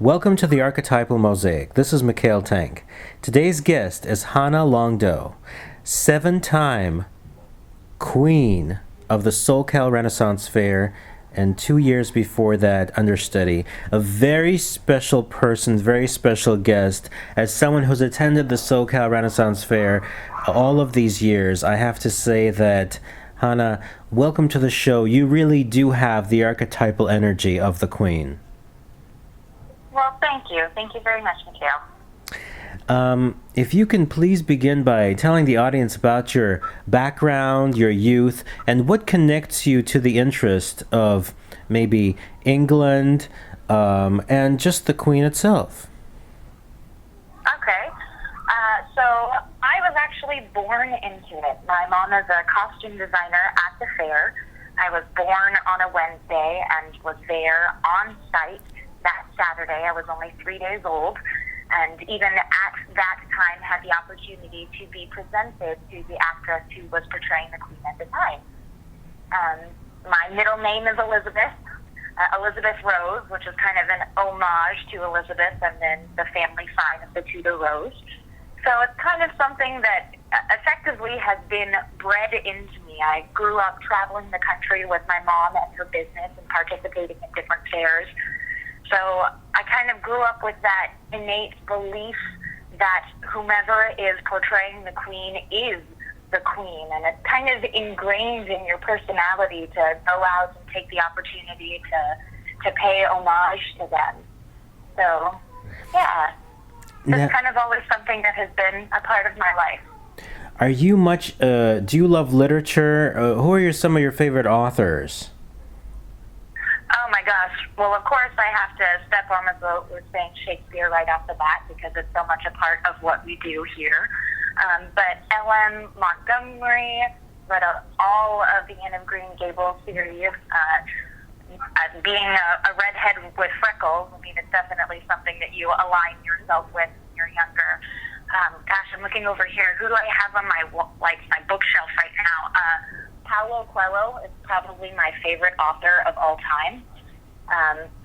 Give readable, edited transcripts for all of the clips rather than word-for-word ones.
Welcome to the Archetypal Mosaic. This is Mikhail Tank. Today's guest is Hanna Longdo, 7-time Queen of the SoCal Renaissance Faire, and 2 years before that, understudy. A very special person, very special guest. As someone who's attended the SoCal Renaissance Faire all of these years, I have to say that, Hanna, welcome to the show. You really do have the archetypal energy of the Queen. Well, thank you. Thank you very much, Mikhail. If you can please begin by telling the audience about your background, your youth, and what connects you to the interest of maybe England and just the Queen itself. Okay. So I was actually born into it. My mom is a costume designer at the fair. I was born on a Wednesday and was there on site that Saturday. I was only 3 days old, and even at that time had the opportunity to be presented to the actress who was portraying the Queen at the time. My middle name is Elizabeth, Elizabeth Rose, which is kind of an homage to Elizabeth and then the family sign of the Tudor Rose. So it's kind of something that effectively has been bred into me. I grew up traveling the country with my mom and her business and participating in different fairs. So I kind of grew up with that innate belief that whomever is portraying the Queen is the Queen, and it's kind of ingrained in your personality to go out and take the opportunity to pay homage to them. So, yeah, it's kind of always something that has been a part of my life. Are you much, do you love literature? Who are some of your favorite authors? Oh my gosh. Well, of course I have to step on the boat with saying Shakespeare right off the bat because it's so much a part of what we do here. But L.M. Montgomery, read all of the Anne of Green Gables series. Being a redhead with freckles, I mean, it's definitely something that you align yourself with when you're younger. Gosh, I'm looking over here. Who do I have on my bookshelf right now? Paulo Coelho is probably my favorite author of all time.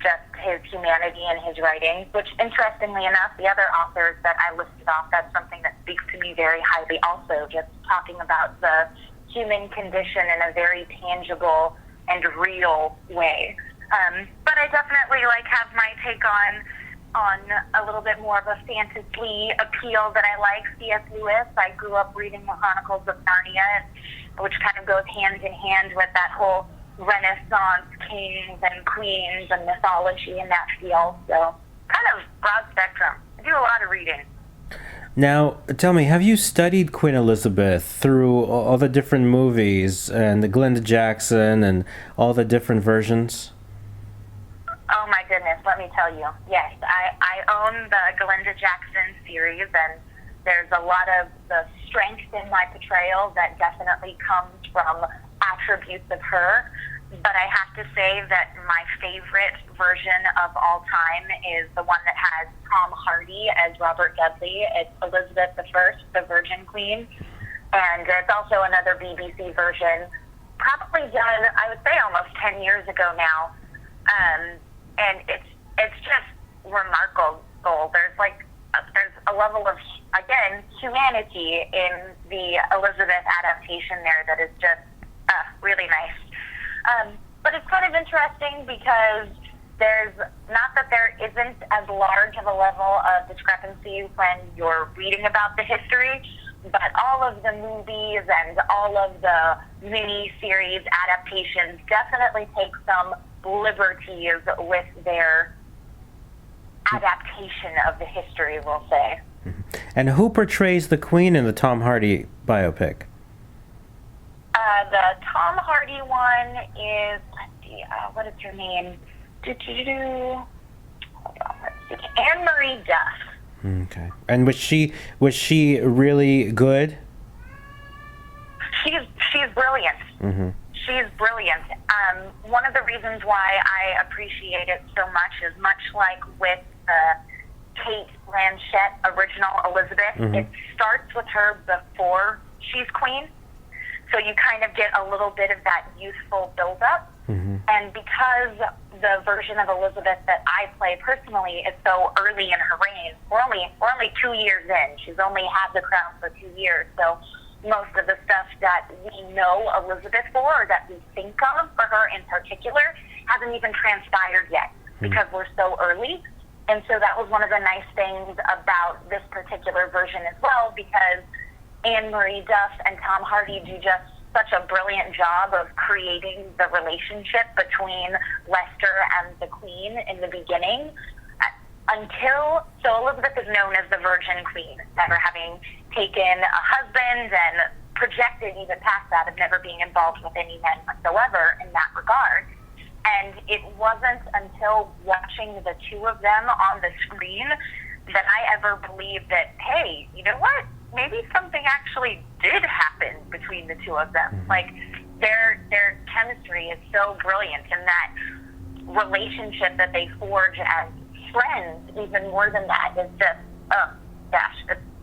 Just his humanity and his writings, which interestingly enough, the other authors that I listed off, that's something that speaks to me very highly also, just talking about the human condition in a very tangible and real way. But I definitely have my take on a little bit more of a fantasy appeal that I like. C.S. Lewis, I grew up reading the Chronicles of Narnia, which kind of goes hand in hand with that whole Renaissance kings and queens and mythology in that field. So kind of broad spectrum. I do a lot of reading. Now, tell me, have you studied Queen Elizabeth through all the different movies and the Glenda Jackson and all the different versions? Oh my goodness, let me tell you. Yes, I own the Glenda Jackson series, and there's a lot of the strength in my portrayal that definitely comes from attributes of her. But I have to say that my favorite version of all time is the one that has Tom Hardy as Robert Dudley. It's Elizabeth I, the Virgin Queen. And it's also another BBC version, probably done, I would say, almost 10 years ago now. And it's just remarkable. There's a level of, again, humanity in the Elizabeth adaptation there that is just really nice. But it's kind of interesting because there's not that there isn't as large of a level of discrepancy when you're reading about the history, but all of the movies and all of the mini-series adaptations definitely take some liberties with their adaptation of the history, we'll say. And who portrays the Queen in the Tom Hardy biopic? The Tom Hardy one is, what is her name? Hold on, let's see. Anne-Marie Duff. Okay. And was she really good? She's brilliant. Mm-hmm. She's brilliant. One of the reasons why I appreciate it so much is much like with the Kate Blanchett original Elizabeth, mm-hmm. It starts with her before she's queen. So you kind of get a little bit of that youthful buildup. Mm-hmm. And because the version of Elizabeth that I play personally is so early in her reign, we're only 2 years in. She's only had the crown for 2 years. So most of the stuff that we know Elizabeth for, or that we think of for her in particular, hasn't even transpired yet because we're so early. And so that was one of the nice things about this particular version as well, because Anne Marie Duff and Tom Hardy do just such a brilliant job of creating the relationship between Lester and the Queen in the beginning. So Elizabeth is known as the Virgin Queen, never having taken a husband and projected even past that of never being involved with any men whatsoever in that regard. And it wasn't until watching the two of them on the screen that I ever believed that, hey, you know what? Maybe something actually did happen between the two of them. Like, their chemistry is so brilliant, and that relationship that they forge as friends, even more than that, is just, oh, gosh,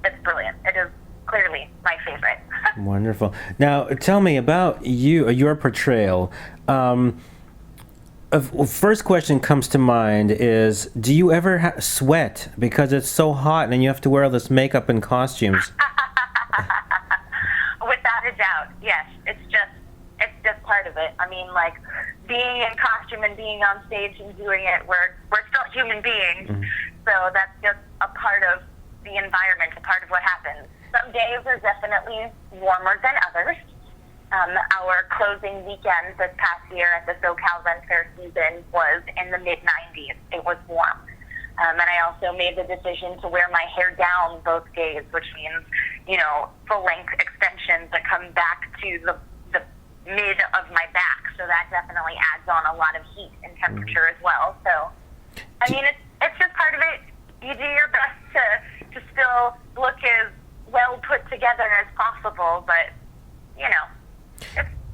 it's brilliant. It is clearly my favorite. Wonderful. Now, tell me about your portrayal. First question comes to mind is, do you ever sweat because it's so hot and you have to wear all this makeup and costumes? Without a doubt, yes. It's just part of it. I mean, like, being in costume and being on stage and doing it, we're still human beings. So that's just a part of the environment, a part of what happens. Some days are definitely warmer than others. Our closing weekend this past year at the SoCal Renaissance Faire season was in the mid-90s. It was warm. And I also made the decision to wear my hair down both days, which means, full-length extensions that come back to the mid of my back. So that definitely adds on a lot of heat and temperature as well. So, I mean, it's just part of it. You do your best to still look as well put together as possible, but,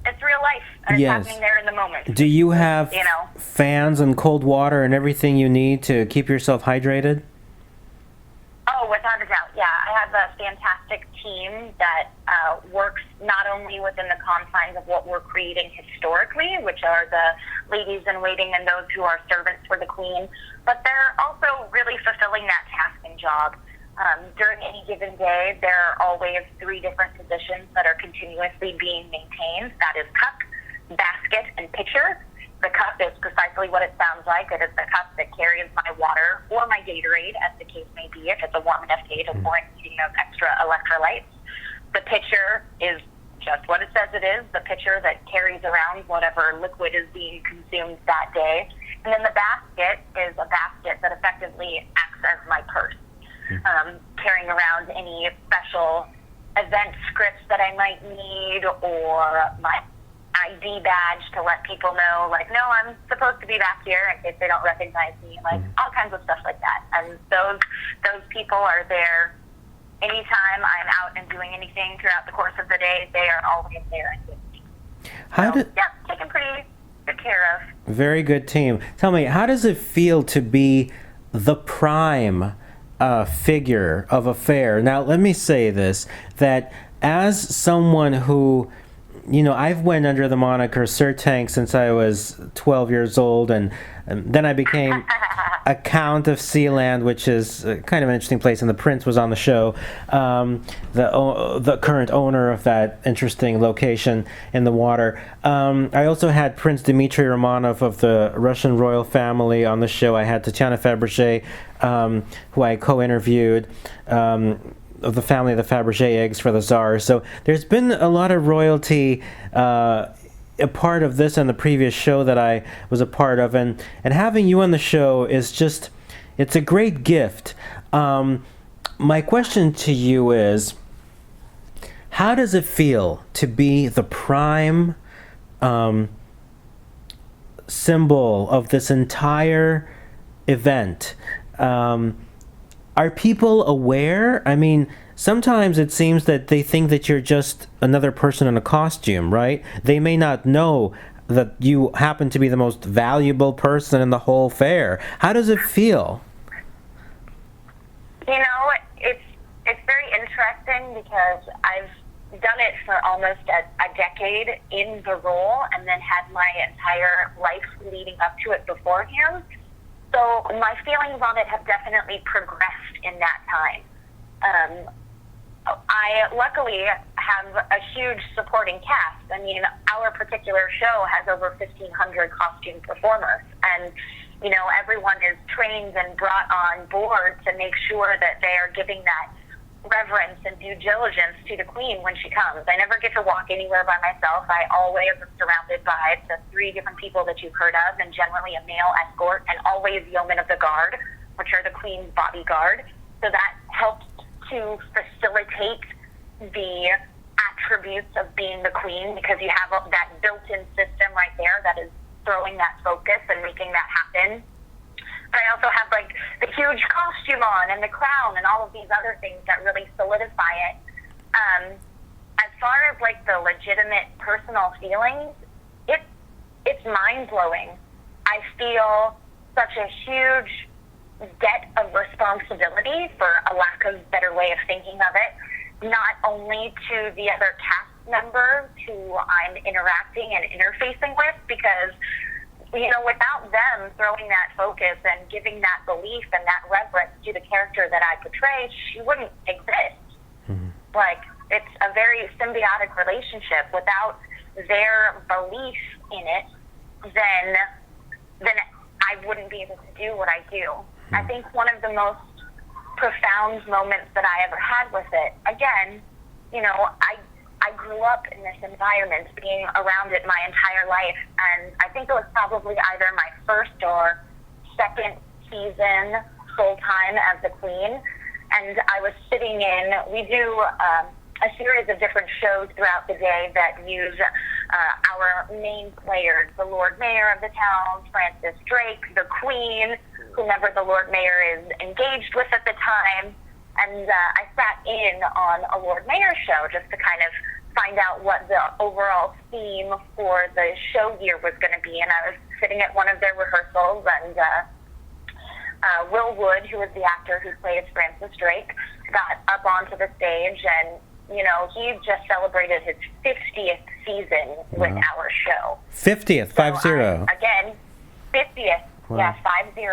it's real life, and it's happening there in the moment. Do you have fans and cold water and everything you need to keep yourself hydrated? Oh, without a doubt, yeah. I have a fantastic team that works not only within the confines of what we're creating historically, which are the ladies-in-waiting and those who are servants for the Queen, but they're also really fulfilling that task and job. During any given day, there are always 3 different positions that are continuously being maintained. That is cup, basket, and pitcher. The cup is precisely what it sounds like. It is the cup that carries my water or my Gatorade, as the case may be, if it's a warm enough day to warrant needing those extra electrolytes. The pitcher is just what it says it is, the pitcher that carries around whatever liquid is being consumed that day. And then the basket is a basket that effectively acts as my purse. Carrying around any special event scripts that I might need, or my ID badge to let people know, like, no, I'm supposed to be back here in case they don't recognize me, like all kinds of stuff like that. And those people are there anytime I'm out and doing anything throughout the course of the day. They are always there and with me. Taken pretty good care of. Very good team. Tell me, how does it feel to be the prime figure of a fair? Now, let me say this, that as someone who, I've went under the moniker Sir Tank since I was 12 years old, and then I became a Count of Sealand, which is kind of an interesting place, and the Prince was on the show, the current owner of that interesting location in the water. I also had Prince Dmitry Romanov of the Russian royal family on the show. I had Tatiana Fabergé, who I co-interviewed, of the family of the Fabergé eggs for the Tsar. So there's been a lot of royalty a part of this and the previous show that I was a part of, and having you on the show is just, it's a great gift. My question to you is, how does it feel to be the prime symbol of this entire event? Are people aware? I mean, sometimes it seems that they think that you're just another person in a costume, right? They may not know that you happen to be the most valuable person in the whole fair. How does it feel? It's very interesting because I've done it for almost a decade in the role, and then had my entire life leading up to it beforehand. So my feelings on it have definitely progressed in that time. I luckily have a huge supporting cast. I mean, our particular show has over 1,500 costume performers, and everyone is trained and brought on board to make sure that they are giving that reverence and due diligence to the queen when she comes. I never get to walk anywhere by myself. I always am surrounded by the 3 different people that you've heard of, and generally a male escort, and always yeomen of the guard, which are the queen's bodyguard. So that helps to facilitate the attributes of being the queen, because you have that built-in system right there that is throwing that focus and making that happen. But I also have the huge costume on and the crown and all of these other things that really solidify it. As far as the legitimate personal feelings, it's mind-blowing. I feel such a huge debt of responsibility, for a lack of better way of thinking of it, not only to the other cast members who I'm interacting and interfacing with, because without them throwing that focus and giving that belief and that reverence to the character that I portray, she wouldn't exist. Mm-hmm. It's a very symbiotic relationship. Without their belief in it, then I wouldn't be able to do what I do. Mm-hmm. I think one of the most profound moments that I ever had with it, again, I grew up in this environment, being around it my entire life, and I think it was probably either my first or second season full-time as the queen, and I was sitting in, we do a series of different shows throughout the day that use our main players, the Lord Mayor of the town, Francis Drake, the queen, whomever the Lord Mayor is engaged with at the time. And I sat in on a Lord Mayor show just to kind of find out what the overall theme for the show year was going to be. And I was sitting at one of their rehearsals, and Will Wood, who was the actor who plays Francis Drake, got up onto the stage, and he just celebrated his 50th season with our show. 50th, 50. Again, 50th, wow. Yeah, 50.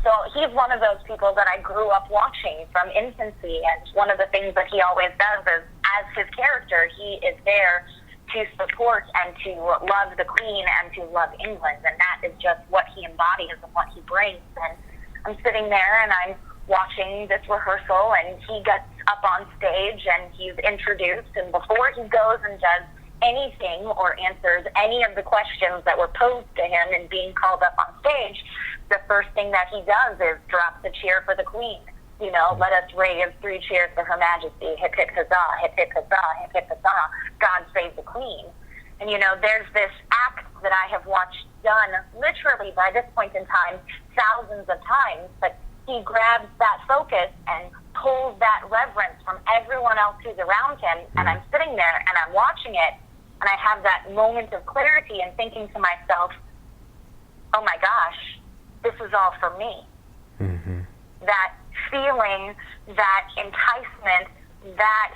So he's one of those people that I grew up watching from infancy, and one of the things that he always does is, as his character, he is there to support and to love the queen and to love England, and that is just what he embodies and what he brings. And I'm sitting there and I'm watching this rehearsal, and he gets up on stage and he's introduced, and before he goes and does anything or answers any of the questions that were posed to him and being called up on stage, the first thing that he does is drop the cheer for the queen. Let us raise 3 cheers for Her Majesty. Hip, hip, huzzah, hip, hip, huzzah, hip, hip, huzzah. God save the queen. And, there's this act that I have watched done literally by this point in time thousands of times, but he grabs that focus and pulls that reverence from everyone else who's around him, and I'm sitting there and I'm watching it, and I have that moment of clarity and thinking to myself, oh my gosh, this is all for me. Mm-hmm. That feeling, that enticement, that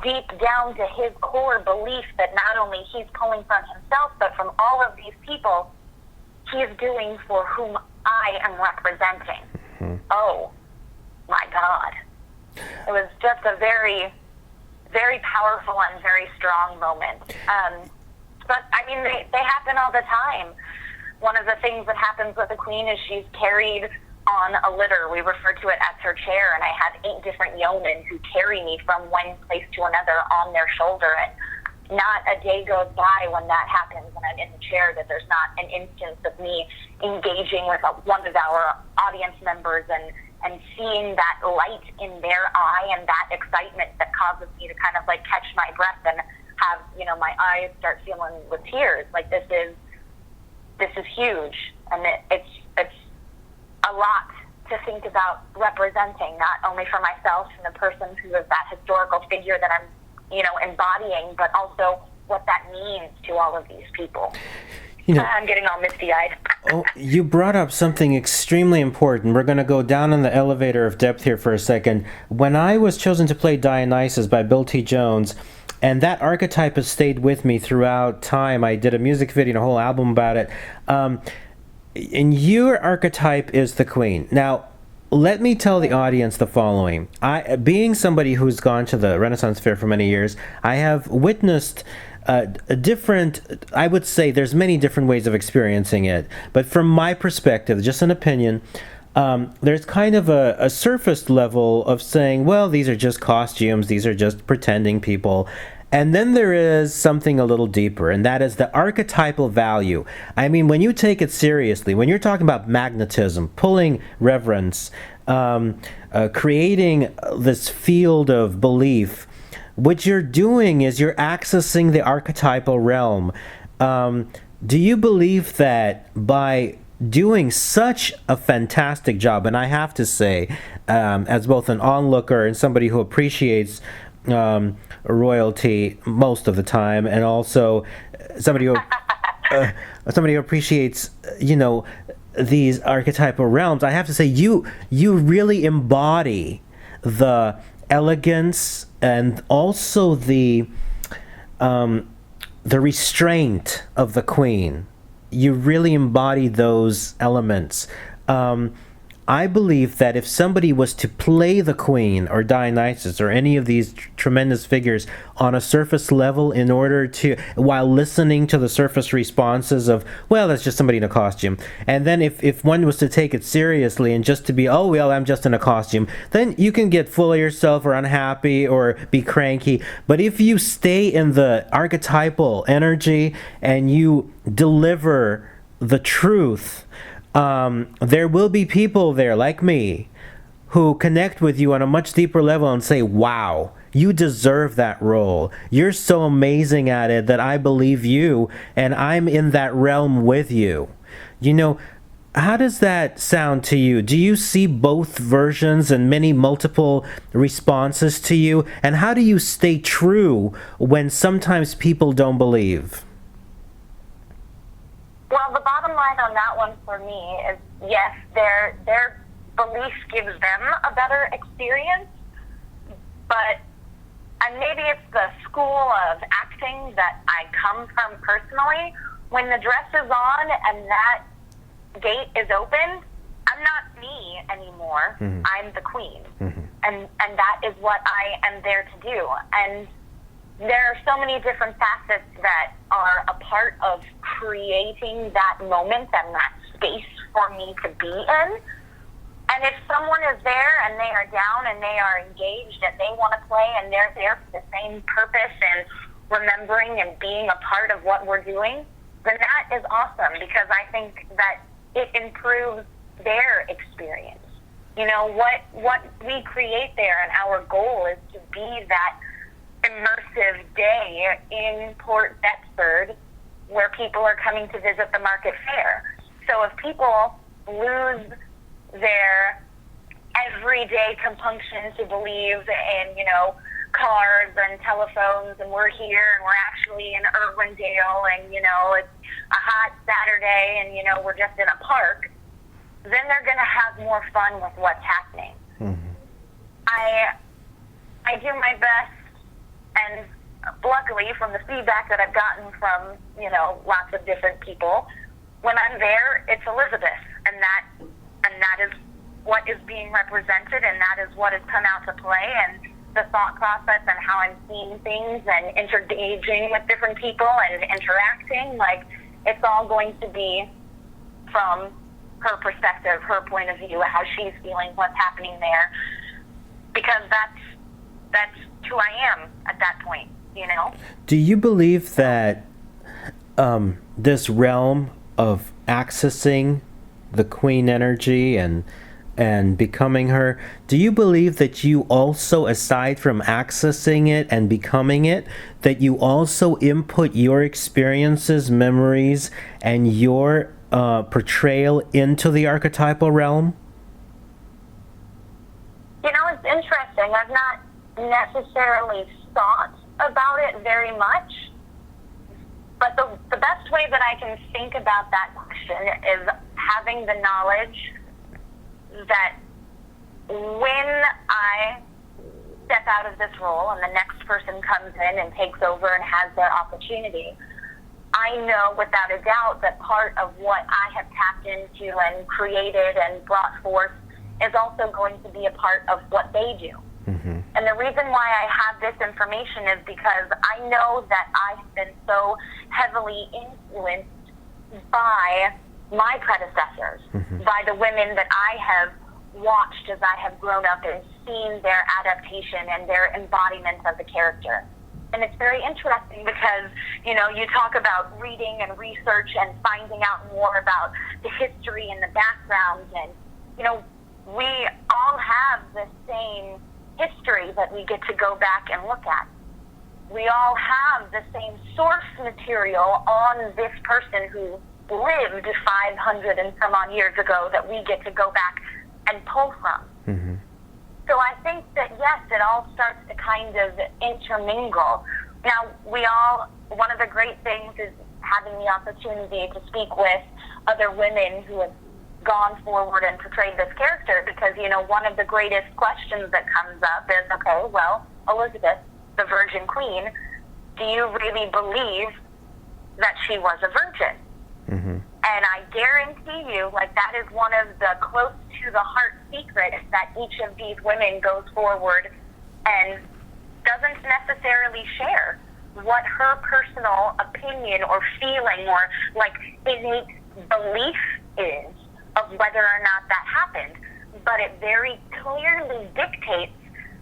deep down to his core belief that not only he's pulling from himself, but from all of these people, he is doing for whom I am representing. Mm-hmm. Oh my God. It was just a very, very powerful and very strong moment. But I mean, they happen all the time. One of the things that happens with the queen is she's carried on a litter. We refer to it as her chair, and I have 8 different yeomen who carry me from one place to another on their shoulder, and not a day goes by when that happens and I'm in the chair that there's not an instance of me engaging with one of our audience members and seeing that light in their eye and that excitement that causes me to kind of catch my breath and have, my eyes start filling with tears. This is huge, and it's a lot to think about representing, not only for myself and the person who is that historical figure that I'm, embodying, but also what that means to all of these people. You know, I'm getting all misty-eyed. oh, you brought up something extremely important. We're going to go down in the elevator of depth here for a second. When I was chosen to play Dionysus by Bill T. Jones, and that archetype has stayed with me throughout time. I did a music video and a whole album about it. And your archetype is the queen. Now, let me tell the audience the following. Being somebody who's gone to the Renaissance Fair for many years, I have witnessed a different, I would say there's many different ways of experiencing it. But from my perspective, just an opinion, there's kind of a surface level of saying, well, these are just costumes, these are just pretending people. And then there is something a little deeper, and that is the archetypal value. I mean, when you take it seriously, when you're talking about magnetism, pulling reverence, creating this field of belief, what you're doing is you're accessing the archetypal realm. Do you believe that by doing such a fantastic job, and I have to say, as both an onlooker and somebody who appreciates royalty most of the time, and also somebody who appreciates, these archetypal realms, I have to say you really embody the elegance and also the restraint of the queen. You really embody those elements. I believe that if somebody was to play the queen or Dionysus or any of these tremendous figures on a surface level in order to, while listening to the surface responses of, well, that's just somebody in a costume. And then if one was to take it seriously and just to be, oh, well, I'm just in a costume, then you can get full of yourself or unhappy or be cranky. But if you stay in the archetypal energy and you deliver the truth, there will be people there like me who connect with you on a much deeper level and say, wow, you deserve that role. You're so amazing at it that I believe you and I'm in that realm with you. How does that sound to you? Do you see both versions and many multiple responses to you? And how do you stay true when sometimes people don't believe? Well, the bottom line on that one for me is, yes, their belief gives them a better experience, and maybe it's the school of acting that I come from personally. When the dress is on and that gate is open, I'm not me anymore. Mm-hmm. I'm the queen. Mm-hmm. And that is what I am there to do. And there are so many different facets that are a part of creating that moment and that space for me to be in. And if someone is there and they are down and they are engaged and they want to play and they're there for the same purpose and remembering and being a part of what we're doing, then that is awesome, because I think that it improves their experience. What we create there, and our goal is to be that immersive day in Port Bedford where people are coming to visit the market fair. So if people lose their everyday compunction to believe in, cars and telephones, and we're here and we're actually in Irwindale and, it's a hot Saturday and, we're just in a park, then they're going to have more fun with what's happening. Mm-hmm. I do my best. And luckily, from the feedback that I've gotten from, lots of different people, when I'm there, it's Elizabeth, and that is what is being represented, and that is what has come out to play, and the thought process and how I'm seeing things and interaging with different people and interacting, it's all going to be from her perspective, her point of view, how she's feeling, what's happening there, because that's who I am at that point, Do you believe that this realm of accessing the queen energy and becoming her, do you believe that you also, aside from accessing it and becoming it, that you also input your experiences, memories, and your portrayal into the archetypal realm? It's interesting. I've not necessarily thought about it very much, But the best way that I can think about that question is having the knowledge that when I step out of this role and the next person comes in and takes over and has their opportunity, I know without a doubt that part of what I have tapped into and created and brought forth is also going to be a part of what they do. Mm-hmm. And the reason why I have this information is because I know that I've been so heavily influenced by my predecessors, mm-hmm. by the women that I have watched as I have grown up and seen their adaptation and their embodiment of the character. And it's very interesting because, you know, you talk about reading and research and finding out more about the history and the background. And, you know, we all have the same history that we get to go back and look at. We all have the same source material on this person who lived 500 and some odd years ago that we get to go back and pull from. Mm-hmm. So I think that, yes, it all starts to kind of intermingle. Now, one of the great things is having the opportunity to speak with other women who have gone forward and portrayed this character because, you know, one of the greatest questions that comes up is, okay, well, Elizabeth, the Virgin Queen, do you really believe that she was a virgin? Mm-hmm. And I guarantee you, like, that is one of the close to the heart secrets that each of these women goes forward and doesn't necessarily share what her personal opinion or feeling or, like, innate belief is of whether or not that happened. But it very clearly dictates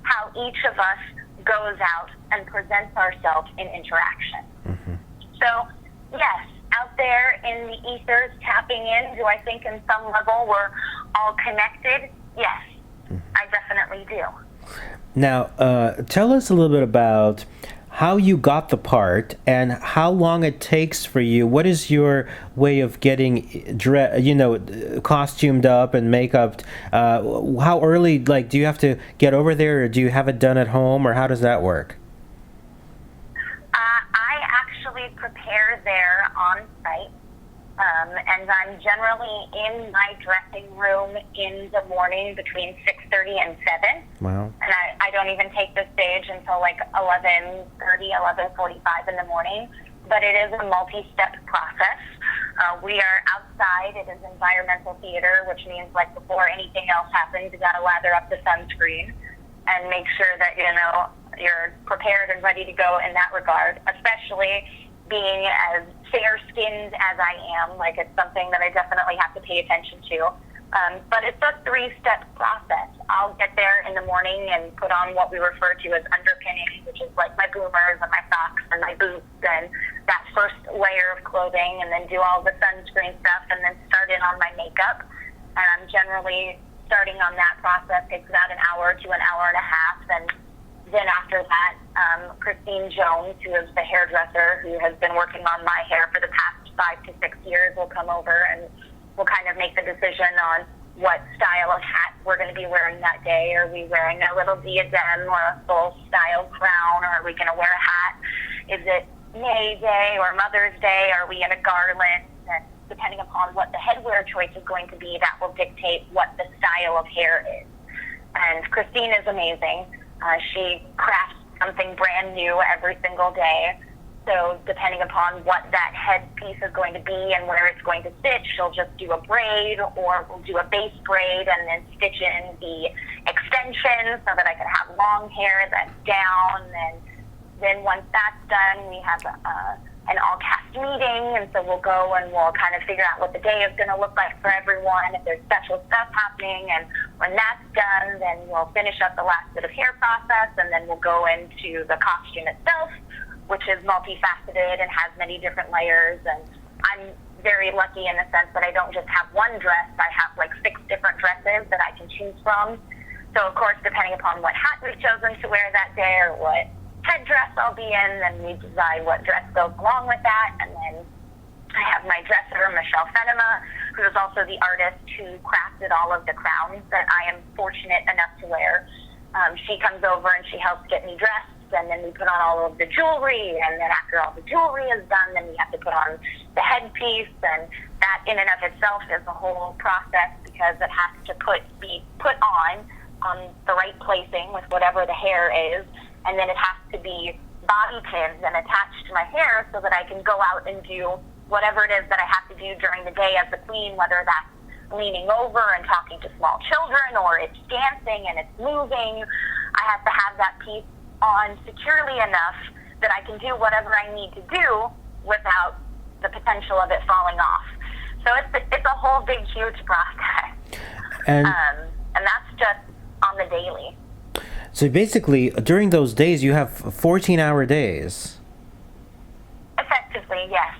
how each of us goes out and presents ourselves in interaction. Mm-hmm. So, yes, out there in the ethers tapping in, do I think in some level we're all connected? Yes, I definitely do. Now, tell us a little bit about how you got the part and how long it takes for you. What is your way of getting, costumed up and makeup? How early, like, do you have to get over there, or do you have it done at home, or how does that work? I actually prepare there on site, and I'm generally in my dressing room in the morning between 6:30 and 7. Wow. And I don't even take the stage until like 11:30, 11:45 in the morning. But it is a multi-step process. We are outside. It is environmental theater, which means, like, before anything else happens, you got to lather up the sunscreen and make sure that, you know, you're prepared and ready to go in that regard, especially being as fair-skinned as I am. Like, it's something that I definitely have to pay attention to. But it's a 3-step process. I'll get there in the morning and put on what we refer to as underpinning, which is like my boomers and my socks and my boots and that first layer of clothing, and then do all the sunscreen stuff, and then start in on my makeup. And I'm generally starting on that process. Takes about an hour to an hour and a half. And then after that, Christine Jones, who is the hairdresser who has been working on my hair for the past 5 to 6 years, will come over and we'll kind of make the decision on what style of hat we're going to be wearing that day. Are we wearing a little diadem or a full style crown, or are we going to wear a hat? Is it May Day or Mother's Day? Are we in a garland? And depending upon what the headwear choice is going to be, that will dictate what the style of hair is. And Christine is amazing. She crafts something brand new every single day. So depending upon what that headpiece is going to be and where it's going to sit, she'll just do a braid, or we'll do a base braid and then stitch in the extensions so that I can have long hair that's down. And then once that's done, we have an all-cast meeting, and so we'll go and we'll kind of figure out what the day is going to look like for everyone, if there's special stuff happening. And when that's done, then we'll finish up the last bit of hair process, and then we'll go into the costume itself, which is multifaceted and has many different layers. And I'm very lucky in the sense that I don't just have one dress. I have like 6 different dresses that I can choose from. So, of course, depending upon what hat we've chosen to wear that day or what headdress I'll be in, then we decide what dress goes along with that. And then I have my dresser, Michelle Fenema, who is also the artist who crafted all of the crowns that I am fortunate enough to wear. She comes over and she helps get me dressed. and then we put on all of the jewelry, and then after all the jewelry is done, then we have to put on the headpiece, and that in and of itself is a whole process because it has to be put on the right placing with whatever the hair is, and then it has to be bobby pins and attached to my hair so that I can go out and do whatever it is that I have to do during the day as the queen, whether that's leaning over and talking to small children, or it's dancing and it's moving. I have to have that piece on securely enough that I can do whatever I need to do without the potential of it falling off. So it's a whole big, huge process. And that's just on the daily. So basically, during those days, you have 14-hour days. Effectively, yes.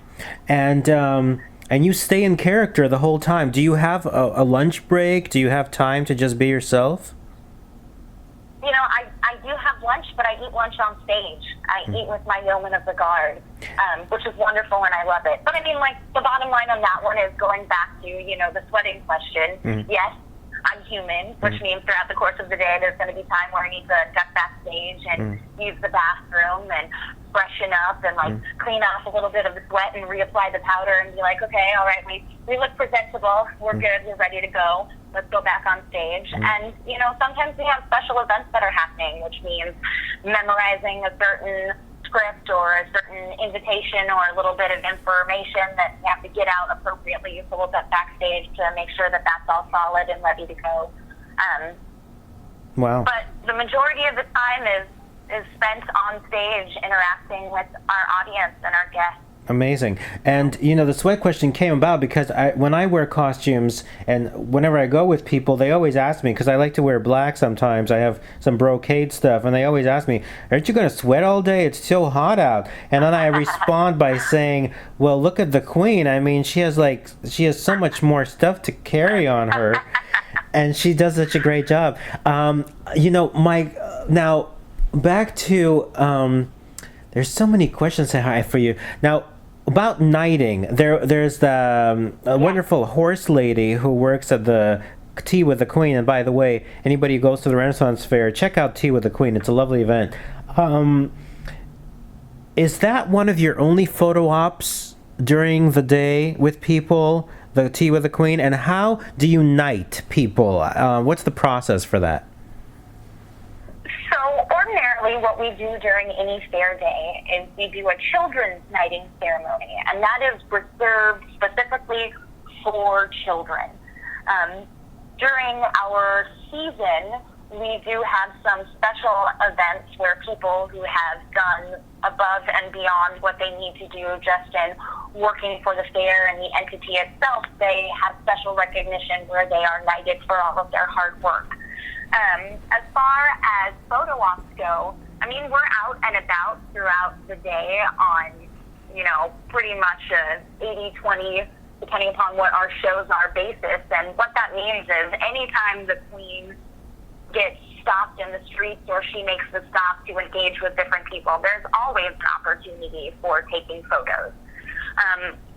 And you stay in character the whole time. Do you have a lunch break? Do you have time to just be yourself? You know, I do have lunch, but I eat lunch on stage. I eat with my yeoman of the guard, which is wonderful, and I love it. But I mean, like, the bottom line on that one is going back to, you know, the sweating question. Yes, I'm human, which means throughout the course of the day, there's going to be time where I need to duck backstage and use the bathroom and freshen up and, like, clean off a little bit of the sweat and reapply the powder and be like, okay, all right, we look presentable. We're good. We're ready to go. Let's go back on stage. And, you know, sometimes we have special events that are happening, which means memorizing a certain script or a certain invitation or a little bit of information that we have to get out appropriately. So we'll get backstage to make sure that that's all solid and ready to go. Wow. But the majority of the time is spent on stage interacting with our audience and our guests. Amazing. And, you know, the sweat question came about because when I wear costumes and whenever I go with people, they always ask me, because I like to wear black sometimes. I have some brocade stuff, and they always ask me, aren't you going to sweat all day? It's so hot out. And then I respond by saying, well, look at the queen. I mean, she has so much more stuff to carry on her, and she does such a great job. You know, now back to, there's so many questions I have for you. Now, about knighting, there's the wonderful horse lady who works at the Tea with the Queen. And by the way, anybody who goes to the Renaissance Fair, check out Tea with the Queen. It's a lovely event. Is that one of your only photo ops during the day with people, the Tea with the Queen? And how do you knight people? What's the process for that? So ordinarily what we do during any fair day is we do a children's knighting ceremony, and that is reserved specifically for children. During our season, we do have some special events where people who have done above and beyond what they need to do just in working for the fair and the entity itself, they have special recognition where they are knighted for all of their hard work. As far as photo ops go, I mean, we're out and about throughout the day on, you know, pretty much a 80-20, depending upon what our shows are, basis. And what that means is anytime the queen gets stopped in the streets or she makes the stop to engage with different people, there's always an opportunity for taking photos.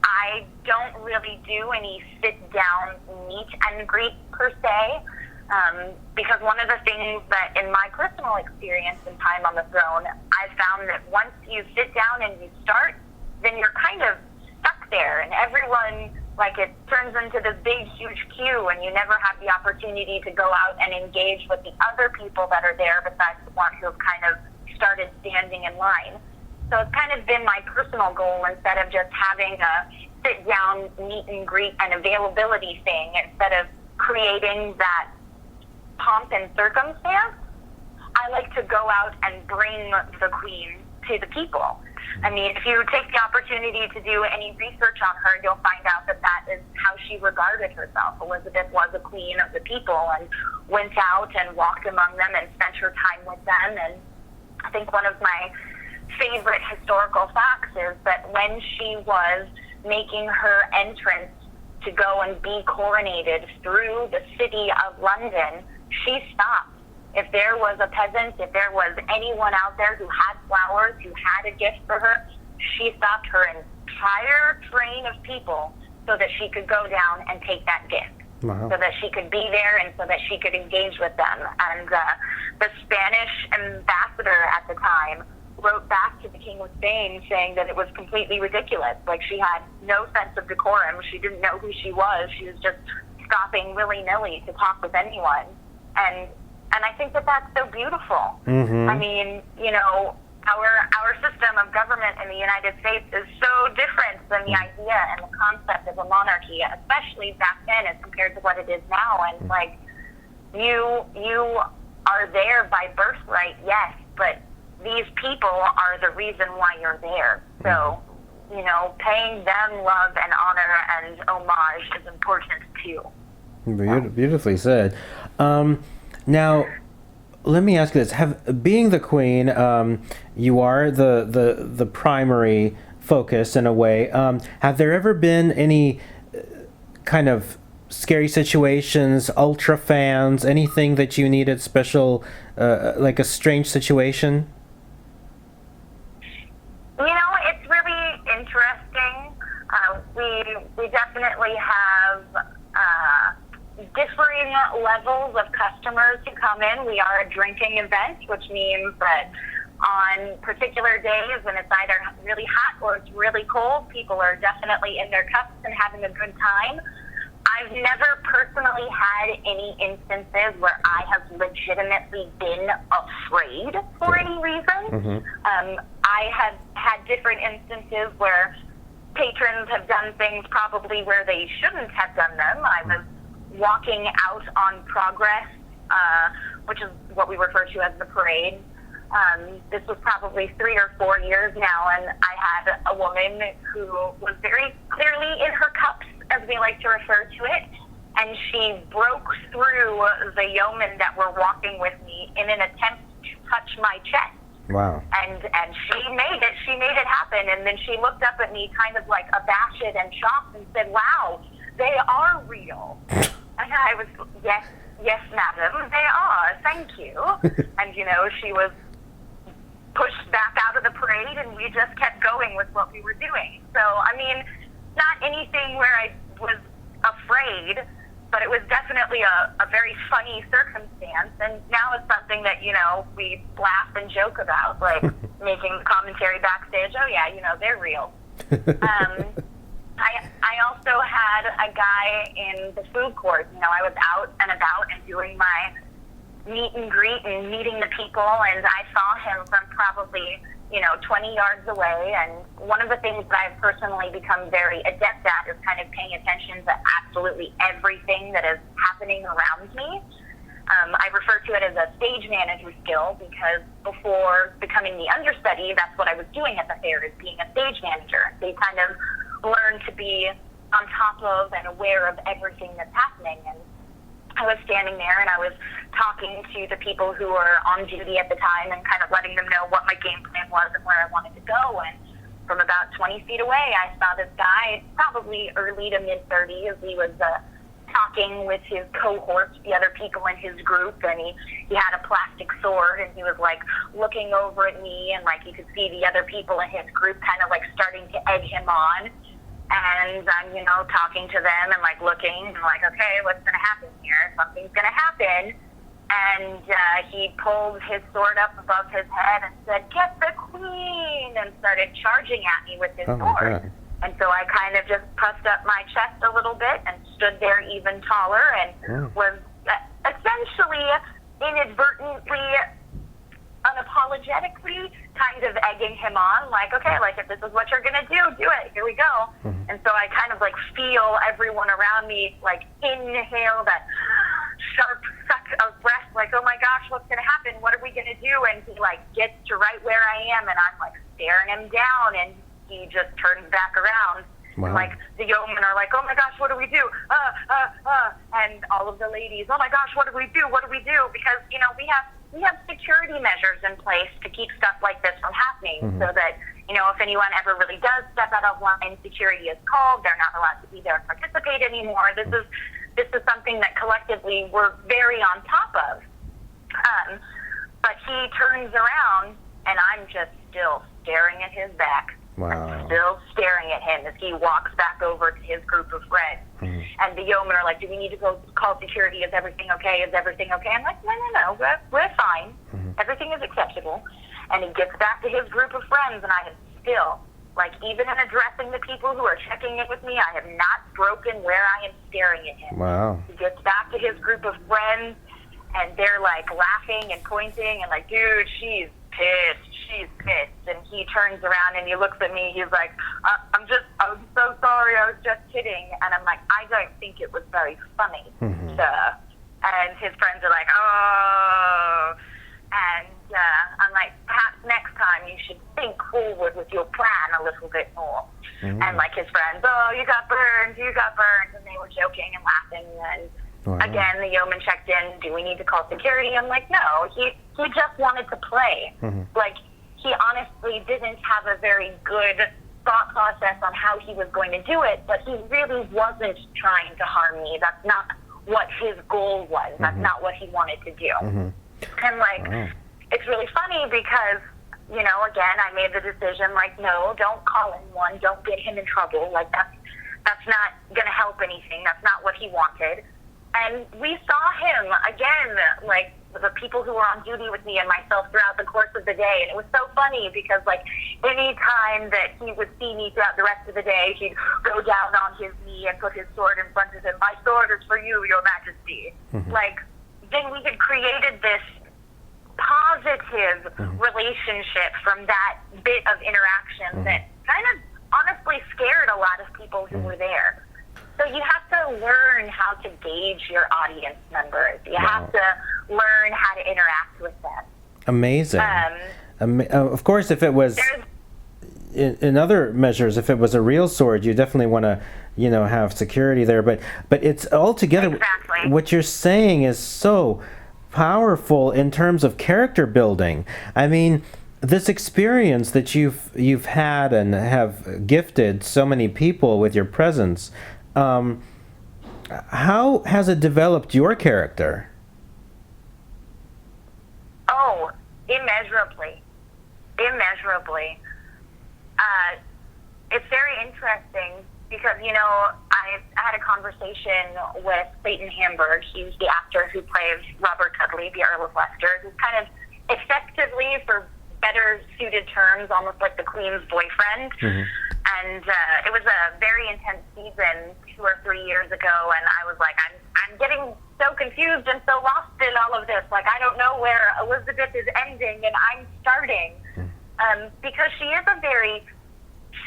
I don't really do any sit-down meet and greet per se. Because one of the things that in my personal experience and time on the throne, I found that once you sit down and you start, then you're kind of stuck there, and everyone, like, it turns into this big, huge queue, and you never have the opportunity to go out and engage with the other people that are there besides the one who have kind of started standing in line. So it's kind of been my personal goal, instead of just having a sit-down meet and greet and availability thing, instead of creating that pomp and circumstance, I like to go out and bring the queen to the people. I mean, if you take the opportunity to do any research on her, you'll find out that that is how she regarded herself. Elizabeth was a queen of the people and went out and walked among them and spent her time with them. And I think one of my favorite historical facts is that when she was making her entrance to go and be coronated through the city of London, she stopped. If there was a peasant, if there was anyone out there who had flowers, who had a gift for her, she stopped her entire train of people so that she could go down and take that gift. Wow. so that she could be there and so that she could engage with them. And the Spanish ambassador at the time wrote back to the King of Spain saying that it was completely ridiculous. Like, she had no sense of decorum. She didn't know who she was. She was just stopping willy-nilly to talk with anyone. And I think that that's so beautiful. Mm-hmm. I mean, you know, our system of government in the United States is so different than the idea and the concept of a monarchy, especially back then as compared to what it is now. And like, you are there by birthright, yes, but these people are the reason why you're there. So, you know, paying them love and honor and homage is important too. Beautifully said. Now, let me ask you this: being the queen, you are the primary focus in a way. Have there ever been any kind of scary situations, ultra fans, anything that you needed special, like a strange situation? You know, it's really interesting. We definitely have differing levels of customers who come in. We are a drinking event, which means that on particular days when it's either really hot or it's really cold, people are definitely in their cups and having a good time. I've never personally had any instances where I have legitimately been afraid for any reason. Mm-hmm. I have had different instances where patrons have done things probably where they shouldn't have done them. I was walking out on Progress, which is what we refer to as the parade. This was probably 3 or 4 years now, and I had a woman who was very clearly in her cups, as we like to refer to it, and she broke through the yeomen that were walking with me in an attempt to touch my chest. Wow. And she made it happen, and then she looked up at me kind of like abashed and shocked and said, "Wow, they are real." And I was, yes, madam, they are, thank you. And, you know, she was pushed back out of the parade, and we just kept going with what we were doing. So, I mean, not anything where I was afraid, but it was definitely a very funny circumstance. And now it's something that, you know, we laugh and joke about, like making the commentary backstage, oh, yeah, you know, they're real. I also had a guy in the food court. You know, I was out and about and doing my meet and greet and meeting the people, and I saw him from probably, you know, 20 yards away. And one of the things that I've personally become very adept at is kind of paying attention to absolutely everything that is happening around me. I refer to it as a stage manager skill, because before becoming the understudy, that's what I was doing at the fair, is being a stage manager. They kind of learn to be on top of and aware of everything that's happening. And I was standing there and I was talking to the people who were on duty at the time and kind of letting them know what my game plan was and where I wanted to go. And from about 20 feet away, I saw this guy, probably early to mid-30s. He was talking with his cohorts, the other people in his group, and he had a plastic sword, and he was like looking over at me, and like you could see the other people in his group kind of like starting to egg him on. And I'm, you know, talking to them and like looking and like, okay, what's going to happen here? Something's going to happen. And he pulled his sword up above his head and said, "Get the queen," and started charging at me with his sword. And so I kind of just puffed up my chest a little bit and stood there even taller and was essentially inadvertently, unapologetically kind of egging him on, like, okay, like if this is what you're going to do it, here we go. And so I kind of like feel everyone around me like inhale that sharp suck of breath, like, oh my gosh, what's going to happen? What are we going to do? And he like gets to right where I am, and I'm like staring him down, and he just turns back around. Wow. Like the yeomen are like, oh my gosh, what do we do? And all of the ladies, oh my gosh, what do we do? What do we do? Because, you know, we have security measures in place to keep stuff like this from happening, so that, you know, if anyone ever really does step out of line, security is called. They're not allowed to be there and participate anymore. This is something that collectively we're very on top of. But he turns around, and I'm just still staring at his back. Wow. Still staring at him as he walks back over to his group of friends. And the yeomen are like, do we need to go call security? Is everything okay? Is everything okay? I'm like, no, we're fine. Everything is acceptable. And he gets back to his group of friends, and I have still, like, even in addressing the people who are checking in with me, I have not broken where I am staring at him. Wow. He gets back to his group of friends, and they're, like, laughing and pointing and like, dude, she's pissed. And he turns around and he looks at me. He's like, I'm so sorry. I was just kidding. And I'm like, I don't think it was very funny, sir. And his friends are like, oh. And I'm like, perhaps next time you should think forward with your plan a little bit more. And like his friends, oh, you got burned. And they were joking and laughing. And again, the yeoman checked in. Do we need to call security? I'm like, no. He just wanted to play. Like, he honestly didn't have a very good thought process on how he was going to do it, but he really wasn't trying to harm me. That's not what his goal was. That's not what he wanted to do. And, like, it's really funny because, you know, again, I made the decision, like, no, don't call anyone. Don't get him in trouble. Like, that's not going to help anything. That's not what he wanted. And we saw him, again, like, the people who were on duty with me and myself throughout the course of the day. And it was so funny because, like, any time that he would see me throughout the rest of the day, he'd go down on his knee and put his sword in front of him. My sword is for you, your majesty. Like, then we had created this positive relationship from that bit of interaction that kind of honestly scared a lot of people who were there. So you have to learn how to gauge your audience members. You have to learn how to interact with them. Amazing. Of course, if it was, in other measures, if it was a real sword, you definitely want to, you know, have security there. But it's altogether, what you're saying is so powerful in terms of character building. I mean, this experience that you've had and have gifted so many people with your presence, how has it developed your character? Oh, immeasurably. It's very interesting because, you know, I had a conversation with Clayton Hamburg. He's the actor who plays Robert Dudley, the Earl of Leicester, who's kind of effectively, for better suited terms, almost like the Queen's boyfriend. And it was a very intense season 2 or 3 years ago, and I was like, I'm getting so confused and so lost in all of this. Like, I don't know where Elizabeth is ending and I'm starting. Because she is a very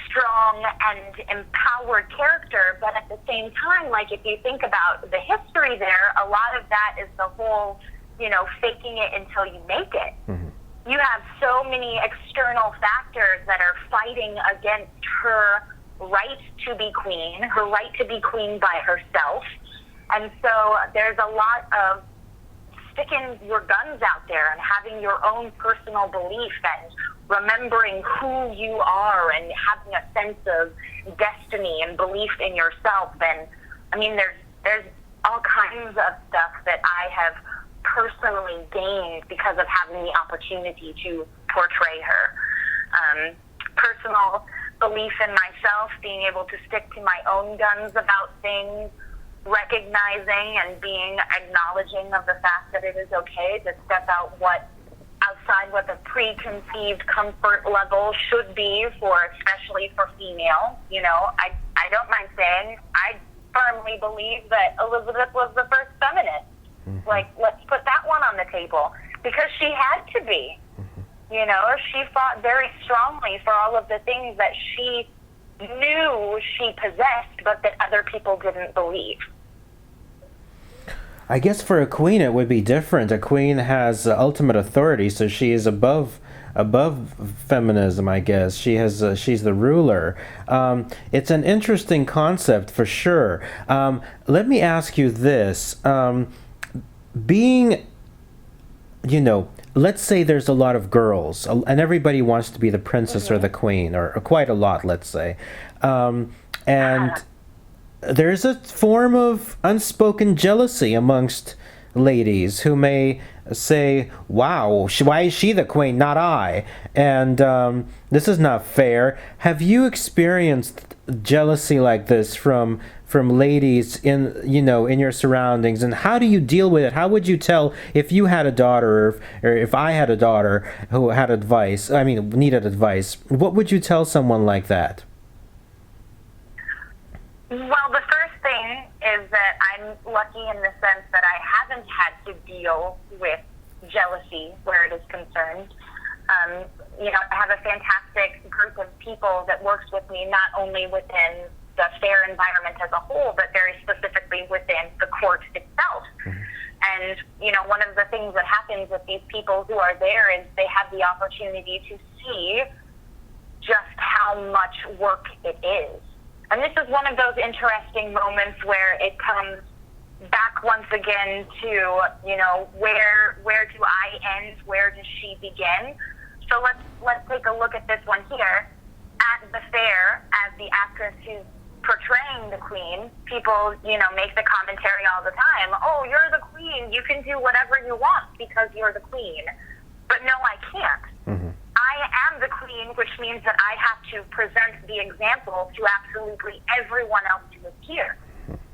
strong and empowered character, but at the same time, like, if you think about the history there, a lot of that is the whole, you know, faking it until you make it. You have so many external factors that are fighting against her right to be queen, her right to be queen by herself. And so there's a lot of sticking your guns out there and having your own personal belief and remembering who you are and having a sense of destiny and belief in yourself. And I mean, there's all kinds of stuff that I have personally gained because of having the opportunity to portray her. Personal belief in myself, being able to stick to my own guns about things, recognizing and being acknowledging of the fact that it is okay to step outside what the preconceived comfort level should be for, especially for females. You know, I don't mind saying I firmly believe that Elizabeth was the first feminist. Like, let's put that one on the table because she had to be. You know, she fought very strongly for all of the things that she knew she possessed, but that other people didn't believe. I guess for a queen it would be different. A queen has ultimate authority, so she is above feminism, I guess. She's the ruler. It's an interesting concept for sure. Let me ask you this. Being, you know, let's say there's a lot of girls, and everybody wants to be the princess or the queen, or quite a lot, let's say. And there's a form of unspoken jealousy amongst ladies who may say, wow, why is she the queen, not I? And this is not fair. Have you experienced jealousy like this from ladies in your surroundings, and how do you deal with it? How would you tell if you had a daughter, or if I had a daughter who had needed advice? What would you tell someone like that? Well, the first thing is that I'm lucky in the sense that I haven't had to deal with jealousy where it is concerned. I have a fantastic group of people that works with me, not only within the fair environment as a whole, but very specifically within the court itself. Mm-hmm. And, one of the things that happens with these people who are there is they have the opportunity to see just how much work it is. And this is one of those interesting moments where it comes back once again to, where do I end? Where does she begin? So let's take a look at this one here. At the fair, as the actress who's portraying the queen, people, make the commentary all the time. Oh, you're the queen. You can do whatever you want because you're the queen. But no, I can't. Mm-hmm. I am the queen, which means that I have to present the example to absolutely everyone else who is here.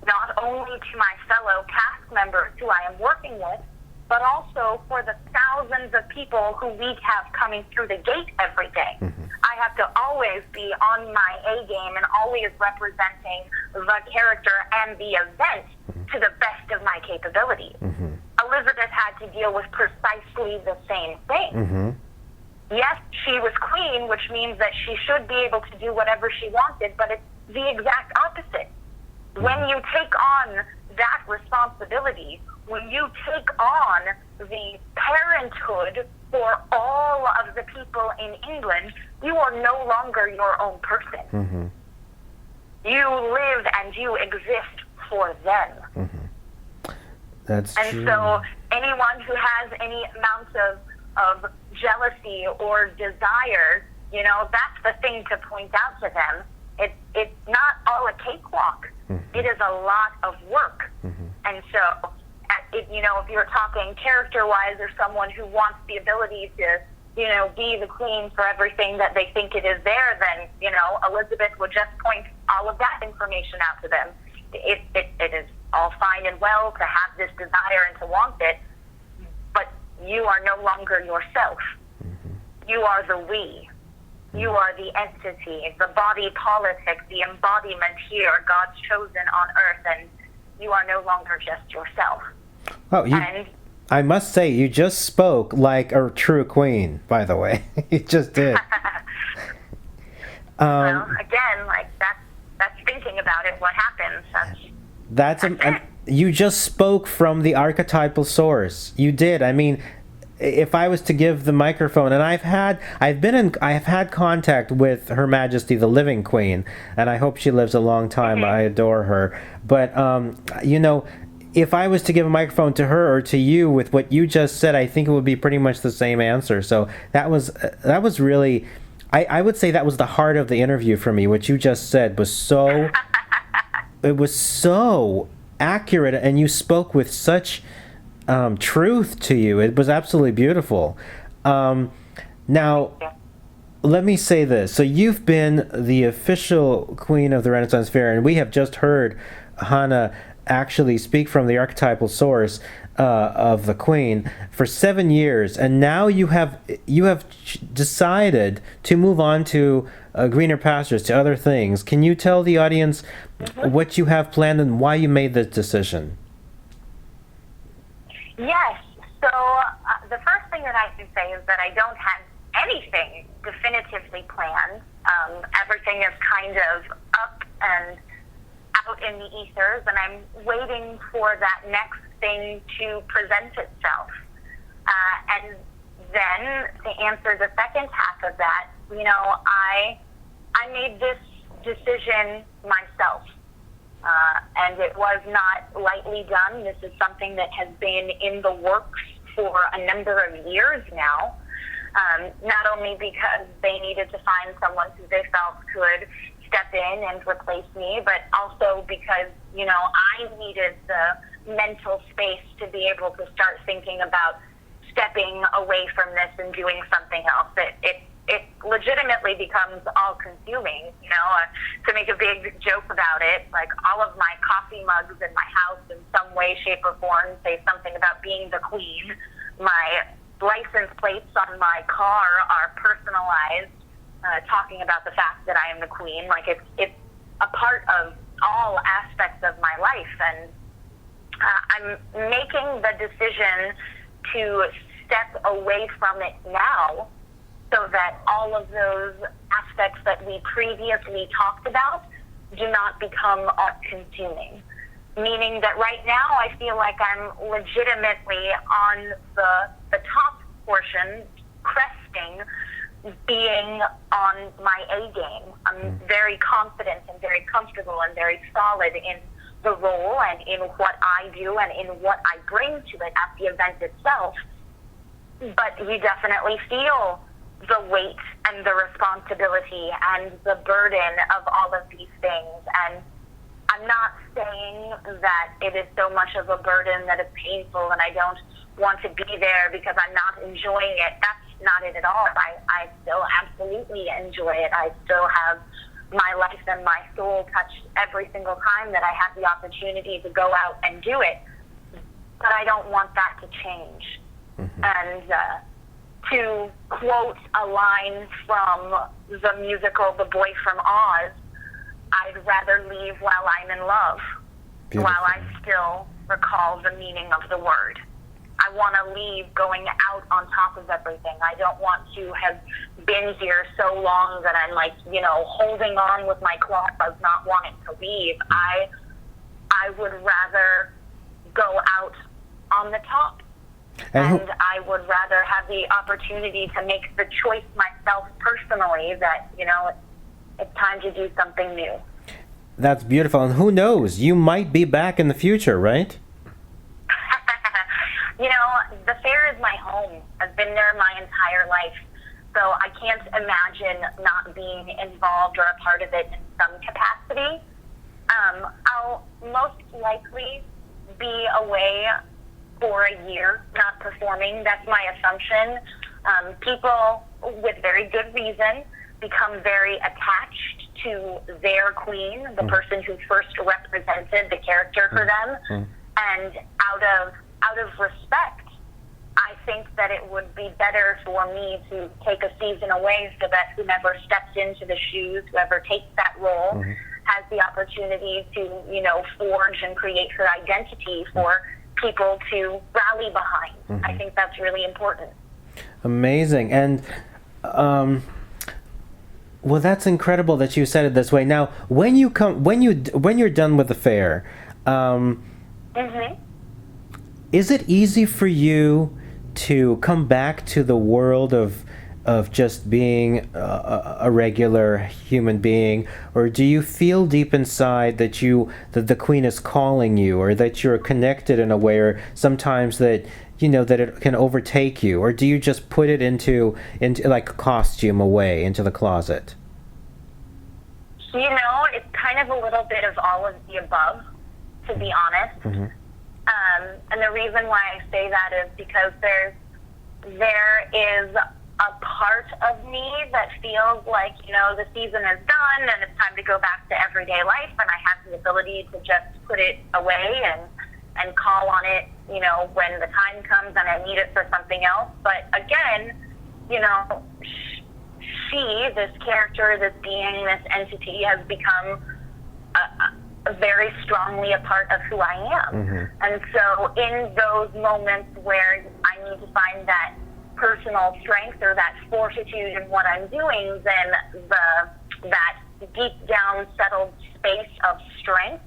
Not only to my fellow cast members who I am working with, but also for the thousands of people who we have coming through the gate every day. Mm-hmm. I have to always be on my A game and always representing the character and the event to the best of my capabilities. Mm-hmm. Elizabeth had to deal with precisely the same thing. Mm-hmm. Yes, she was queen, which means that she should be able to do whatever she wanted, but it's the exact opposite. When you take on that responsibility, when you take on the parenthood for all of the people in England, you are no longer your own person. Mm-hmm. You live and you exist for them. Mm-hmm. That's and true. So anyone who has any amount of jealousy or desire, that's the thing to point out to them. It's not all a cakewalk. Mm-hmm. It is a lot of work. Mm-hmm. And so, if you're talking character-wise or someone who wants the ability to, be the queen for everything that they think it is there, then, Elizabeth would just point all of that information out to them. It is all fine and well to have this desire and to want it, but you are no longer yourself. Mm-hmm. You are the we. You are the entity, the body politic, the embodiment here, God's chosen on earth, and you are no longer just yourself. Oh, I must say, you just spoke like a true queen, by the way. You just did. Well, again, that's thinking about it, what happens. That's you just spoke from the archetypal source. You did. I mean, if I was to give the microphone, and I've had contact with Her Majesty the Living Queen, and I hope she lives a long time. Mm-hmm. I adore her. But if I was to give a microphone to her or to you with what you just said, I think it would be pretty much the same answer. So that was really, I would say that was the heart of the interview for me. What you just said was so, it was so accurate, and you spoke with such truth to you. It was absolutely beautiful. Now, let me say this. So you've been the official queen of the Renaissance Fair, and we have just heard Hanna actually speak from the archetypal source of the queen for 7 years, and now you have decided to move on to greener pastures, to other things. Can you tell the audience what you have planned and why you made this decision? Yes. So the first thing that I can say is that I don't have anything definitively planned. Everything is kind of up and out in the ethers, and I'm waiting for that next thing to present itself. And then to answer the second half of that, I made this decision myself. And it was not lightly done. This is something that has been in the works for a number of years now. Not only because they needed to find someone who they felt could step in and replace me, but also because, I needed mental space to be able to start thinking about stepping away from this and doing something else. It legitimately becomes all-consuming, you know. To make a big joke about it, like all of my coffee mugs in my house in some way, shape, or form say something about being the queen. My license plates on my car are personalized, talking about the fact that I am the queen. Like it's a part of all aspects of my life, and I'm making the decision to step away from it now, so that all of those aspects that we previously talked about do not become all-consuming. Meaning that right now I feel like I'm legitimately on the top portion, cresting, being on my A game. I'm very confident and very comfortable and very solid in the role and in what I do and in what I bring to it at the event itself. But you definitely feel the weight and the responsibility and the burden of all of these things. And I'm not saying that it is so much of a burden that it's painful and I don't want to be there because I'm not enjoying it. That's not it at all. I still absolutely enjoy it. I still have my life and my soul touched every single time that I have the opportunity to go out and do it. But I don't want that to change. Mm-hmm. And to quote a line from the musical The Boy from Oz, I'd rather leave while I'm in love, Beautiful. While I still recall the meaning of the word. I want to leave going out on top of everything. I don't want to have been here so long that I'm like, you know, holding on with my claws, not wanting to leave. I would rather go out on the top. And I would rather have the opportunity to make the choice myself personally that, you know, it's time to do something new. That's beautiful. And who knows? You might be back in the future, right? You know, the fair is my home. I've been there my entire life. So I can't imagine not being involved or a part of it in some capacity. I'll most likely be away for a year, not performing. That's my assumption. People with very good reason become very attached to their queen, the person who first represented the character for them. And out of respect, I think that it would be better for me to take a season away so that whomever steps into the shoes, whoever takes that role, has the opportunity to, you know, forge and create her identity for people to rally behind. I think that's really important. Amazing. And well, that's incredible that you said it this way. Now, when you're done with the fair, is it easy for you to come back to the world of just being a regular human being, or do you feel deep inside that the queen is calling you, or that you're connected in a way, or sometimes that you know that it can overtake you, or do you just put it into like a costume away into the closet? You know, it's kind of a little bit of all of the above, to be honest. And the reason why I say that is because there is a part of me that feels like, you know, the season is done and it's time to go back to everyday life, and I have the ability to just put it away and call on it, you know, when the time comes and I need it for something else. But again, you know, this character, this being, this entity has become very strongly a part of who I am. And so in those moments where I need to find that personal strength or that fortitude in what I'm doing, then that deep down settled space of strength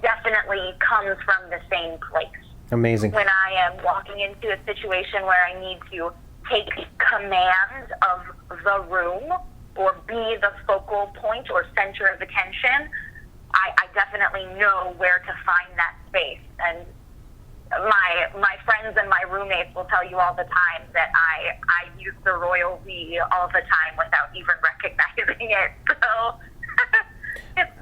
definitely comes from the same place. Amazing. When I am walking into a situation where I need to take command of the room or be the focal point or center of attention, I definitely know where to find that space. And my friends and my roommates will tell you all the time that I use the royal we all the time without even recognizing it. So it's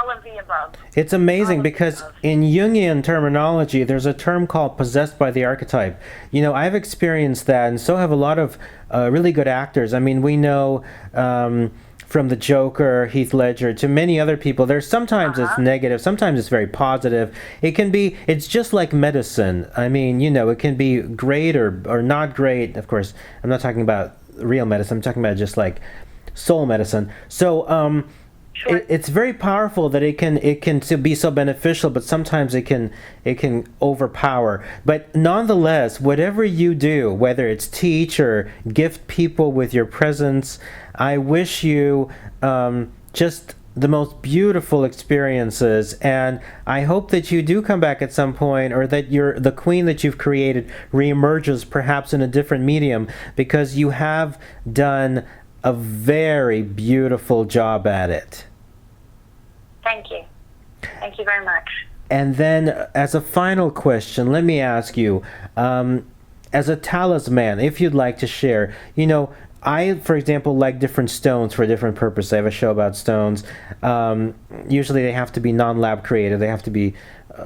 all of the above. It's amazing because in Jungian terminology, there's a term called possessed by the archetype. You know, I've experienced that, and so have a lot of really good actors. I mean, we know from the Joker, Heath Ledger, to many other people, there's sometimes it's negative, sometimes it's very positive. It's just like medicine. I mean, you know, it can be great or not great. Of course, I'm not talking about real medicine. I'm talking about just like soul medicine. So, Sure. it's very powerful that it can be so beneficial, but sometimes it can overpower. But nonetheless, whatever you do, whether it's teach or gift people with your presence, I wish you just the most beautiful experiences, and I hope that you do come back at some point, or that the queen that you've created reemerges perhaps in a different medium, because you have done a very beautiful job at it. Thank you. Thank you very much. And then, as a final question, let me ask you, as a talisman, if you'd like to share, you know, I, for example, like different stones for different purposes. I have a show about stones. Usually they have to be non-lab created. They have to be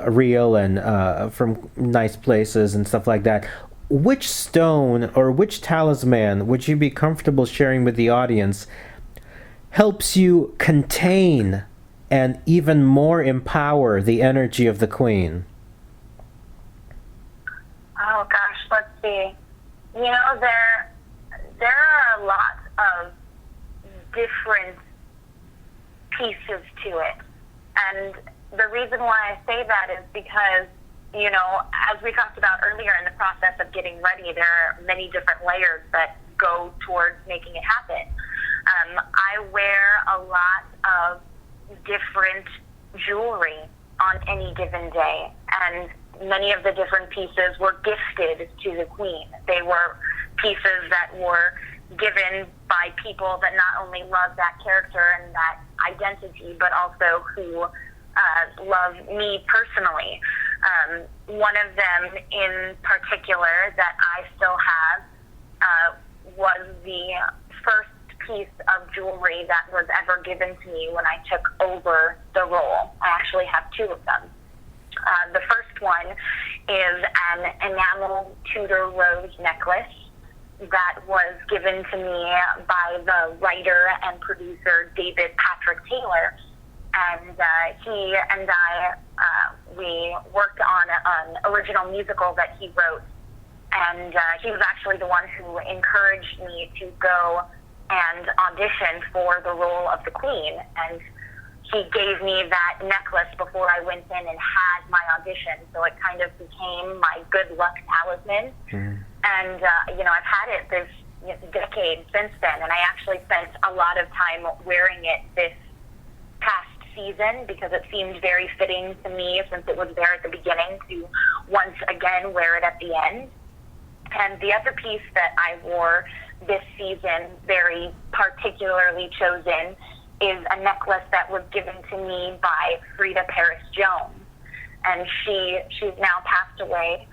real and from nice places and stuff like that. Which stone or which talisman would you be comfortable sharing with the audience helps you contain and even more empower the energy of the queen? Oh gosh, let's see. You know, there are a lot of different pieces to it. And the reason why I say that is because, you know, as we talked about earlier, in the process of getting ready, there are many different layers that go towards making it happen. I wear a lot of different jewelry on any given day, and many of the different pieces were gifted to the queen. They were pieces that were given by people that not only love that character and that identity, but also who love me personally. One of them in particular that I still have was the first piece of jewelry that was ever given to me when I took over the role. I actually have two of them. The first one is an enamel Tudor rose necklace that was given to me by the writer and producer David Patrick Taylor. And he and I, we worked on an original musical that he wrote. And he was actually the one who encouraged me to go and audition for the role of the queen. And he gave me that necklace before I went in and had my audition. So it kind of became my good luck talisman. Mm-hmm. And, you know, I've had it this decade since then. And I actually spent a lot of time wearing it this past season because it seemed very fitting to me, since it was there at the beginning, to once again wear it at the end. And the other piece that I wore this season, very particularly chosen, is a necklace that was given to me by Frida Paris Jones. And she's now passed away,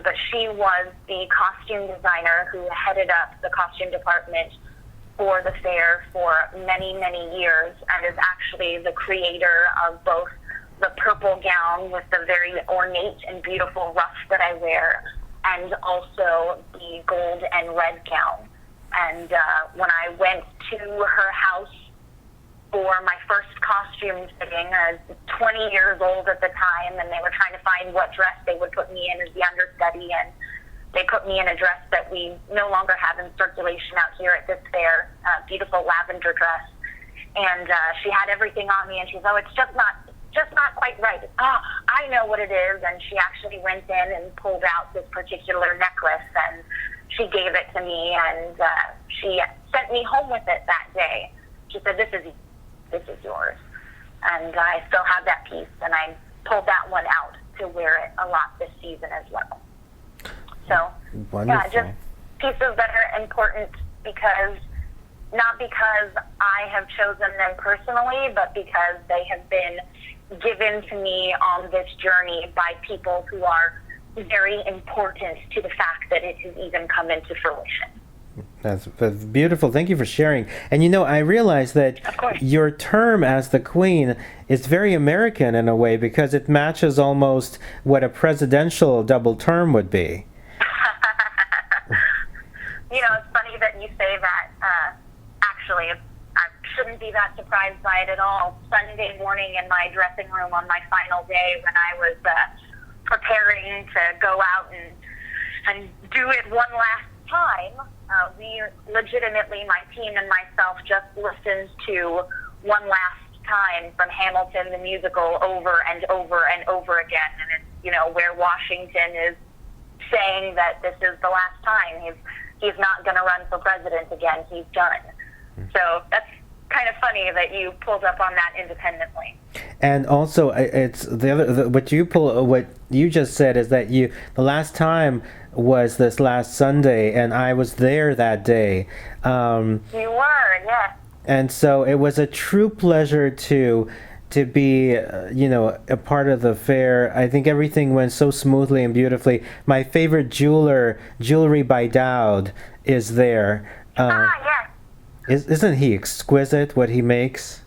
but she was the costume designer who headed up the costume department for the fair for many, many years, and is actually the creator of both the purple gown with the very ornate and beautiful ruff that I wear, and also the gold and red gown. And when I went to her house for my first costume fitting, I was 20 years old at the time, and they were trying to find what dress they would put me in as the understudy, and they put me in a dress that we no longer have in circulation out here at this fair, a beautiful lavender dress. And she had everything on me, and she was, oh, it's just not quite right. I know what it is. And she actually went in and pulled out this particular necklace, and she gave it to me, and she sent me home with it that day. She said, this is yours. And I still have that piece, and I pulled that one out to wear it a lot this season as well. So, wonderful. Yeah, just pieces that are important not because I have chosen them personally, but because they have been given to me on this journey by people who are very important to the fact that it has even come into fruition. That's beautiful. Thank you for sharing. And I realize that Of course. your term as the queen is very American in a way because it matches almost what a presidential double term would be. It's funny that you say that. Actually, I shouldn't be that surprised by it at all. Sunday morning in my dressing room on my final day when I was preparing to go out and do it one last time, we legitimately, my team and myself, just listened to One Last Time from Hamilton the musical over and over and over again. And it's, where Washington is saying that this is the last time. He's not going to run for president again. He's done. So that's kind of funny that you pulled up on that independently. And also, it's what you just said is that the last time was this last Sunday, and I was there that day. You were, yes. And so it was a true pleasure to be, a part of the fair. I think everything went so smoothly and beautifully. My favorite Jewelry by Dowd, is there. Yes. Isn't he exquisite, what he makes?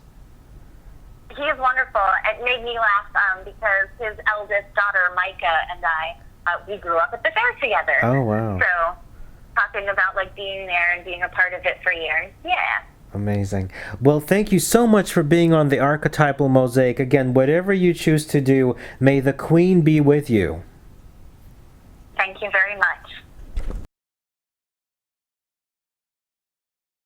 He is wonderful. It made me laugh because his eldest daughter, Micah, and I, we grew up at the fair together. Oh, wow. So talking about being there and being a part of it for years. Yeah. Amazing. Well, thank you so much for being on the Archetypal Mosaic. Again, whatever you choose to do, may the Queen be with you. Thank you very much.